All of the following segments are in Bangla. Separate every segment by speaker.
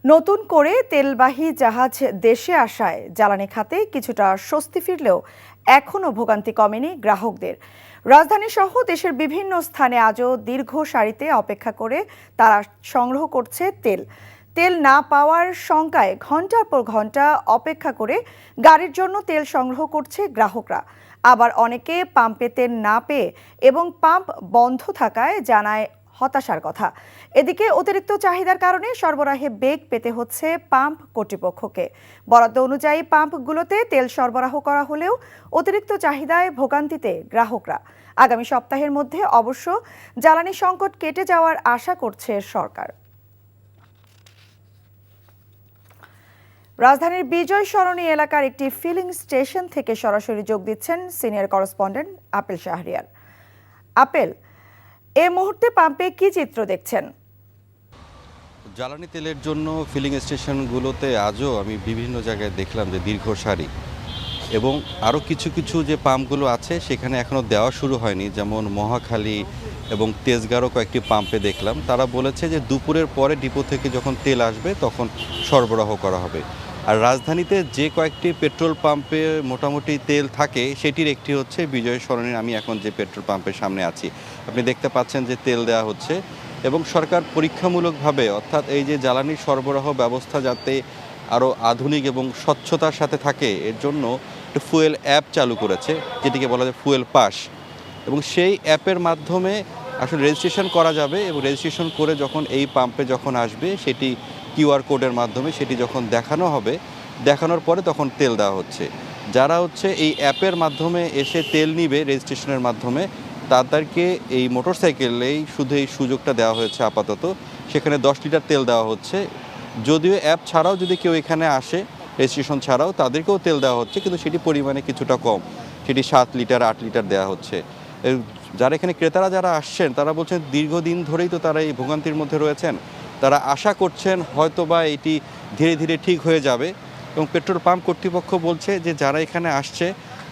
Speaker 1: নতুন করে তেলবাহী জাহাজ দেশে আসায় জ্বালানি খাতে কিছুটা স্বস্তি ফিরলেও এখনও ভোগান্তি কমেনি গ্রাহকদের। রাজধানী সহ দেশের বিভিন্ন স্থানে আজও দীর্ঘ সারিতে অপেক্ষা করে তারা সংগ্রহ করছে তেল। তেল না পাওয়ার শঙ্কায় ঘন্টার পর ঘন্টা অপেক্ষা করে গাড়ির জন্য তেল সংগ্রহ করছে গ্রাহকরা। আবার অনেকে পাম্পে তেল না পেয়ে এবং পাম্প বন্ধ থাকায় জানায় হতাশার কথা। এদিকে অতিরিক্ত চাহিদার কারণে সরবরাহে বেগ পেতে হচ্ছে পাম্প কর্তৃপক্ষকে। বরাদ্দ অনুযায়ী পাম্পগুলোতে তেল সরবরাহ করা হলেও অতিরিক্ত চাহিদায় ভোগান্তিতে গ্রাহকরা। আগামী সপ্তাহের মধ্যে অবশ্য জ্বালানি সংকট কেটে যাওয়ার আশা করছে সরকার। রাজধানীর বিজয় সরণি এলাকার একটি ফিলিং স্টেশন থেকে সরাসরি যোগ দিচ্ছেন senior correspondent apple Shahriar. Apple, এই মুহূর্তে পাম্পে কি চিত্র দেখছেন?
Speaker 2: জ্বালানি তেলের জন্য ফিলিং স্টেশনগুলোতে আজও আমি বিভিন্ন জায়গায় দেখলাম যে দীর্ঘ সারি, এবং আরও কিছু কিছু যে পাম্পগুলো আছে সেখানে এখনও দেওয়া শুরু হয়নি, যেমন মহাখালী এবং তেজগাঁও কয়েকটি পাম্পে দেখলাম। তারা বলেছে যে দুপুরের পরে ডিপো থেকে যখন তেল আসবে তখন সরবরাহ করা হবে। আর রাজধানীতে যে কয়েকটি পেট্রোল পাম্পে মোটামুটি তেল থাকে সেটির একটি হচ্ছে বিজয় সরণির আমি এখন যে পেট্রোল পাম্পের সামনে আছি। আপনি দেখতে পাচ্ছেন যে তেল দেওয়া হচ্ছে, এবং সরকার পরীক্ষামূলকভাবে অর্থাৎ এই যে জ্বালানি সরবরাহ ব্যবস্থা যাতে আরও আধুনিক এবং স্বচ্ছতার সাথে থাকে এর জন্য একটা ফুয়েল অ্যাপ চালু করেছে, যেটিকে বলা যায় ফুয়েল পাস। এবং সেই অ্যাপের মাধ্যমে আসলে রেজিস্ট্রেশন করা যাবে, এবং রেজিস্ট্রেশন করে যখন এই পাম্পে যখন আসবে সেটি কিউআর কোডের মাধ্যমে সেটি যখন দেখানো হবে, দেখানোর পরে তখন তেল দেওয়া হচ্ছে। যারা হচ্ছে এই অ্যাপের মাধ্যমে এসে তেল নিবে রেজিস্ট্রেশনের মাধ্যমে, তাদেরকে এই মোটরসাইকেলেই শুধু এই সুযোগটা দেওয়া হয়েছে আপাতত। সেখানে 10 লিটার তেল দেওয়া হচ্ছে। যদিও অ্যাপ ছাড়াও যদি কেউ এখানে আসে রেজিস্ট্রেশন ছাড়াও তাদেরকেও তেল দেওয়া হচ্ছে, কিন্তু সেটি পরিমাণে কিছুটা কম, সেটি 7 লিটার 8 লিটার দেওয়া হচ্ছে। যারা এখানে ক্রেতারা যারা আসছেন তারা বলছেন দীর্ঘদিন ধরেই তো তারা এই ভোগান্তির মধ্যে রয়েছেন, তারা আশা করছেন হয়তোবা এটি ধীরে ধীরে ঠিক হয়ে যাবে। এবং পেট্রোল পাম্প কর্তৃপক্ষ বলছে যে যারা এখানে আসছে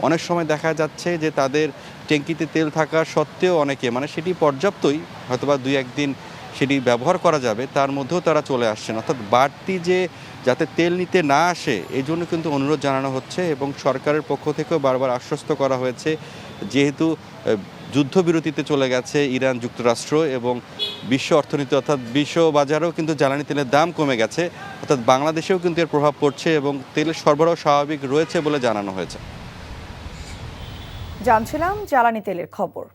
Speaker 2: অনেক সময় দেখা যাচ্ছে যে তাদের ট্যাঙ্কিতে তেল থাকা সত্ত্বেও অনেকে সেটি পর্যাপ্তই, হয়তোবা 2-1 দিন সেটি ব্যবহার করা যাবে, তার মধ্যেও তারা চলে আসছেন। অর্থাৎ বাড়তি যে যাতে তেল নিতে না আসে এই জন্য কিন্তু অনুরোধ জানানো হচ্ছে, এবং সরকারের পক্ষ থেকেও বারবার আশ্বস্ত করা হয়েছে যেহেতু যুদ্ধবিরতিতে চলে গেছে ইরান যুক্তরাষ্ট্র, এবং বিশ্ব অর্থনীতি অর্থাৎ বিশ্ব বাজারেও কিন্তু জ্বালানি তেলের দাম কমে গেছে, অর্থাৎ বাংলাদেশেও কিন্তু এর প্রভাব পড়ছে এবং তেলের সরবরাহ স্বাভাবিক রয়েছে বলে জানানো হয়েছে।
Speaker 1: জানছিলাম জ্বালানি তেলের খবর।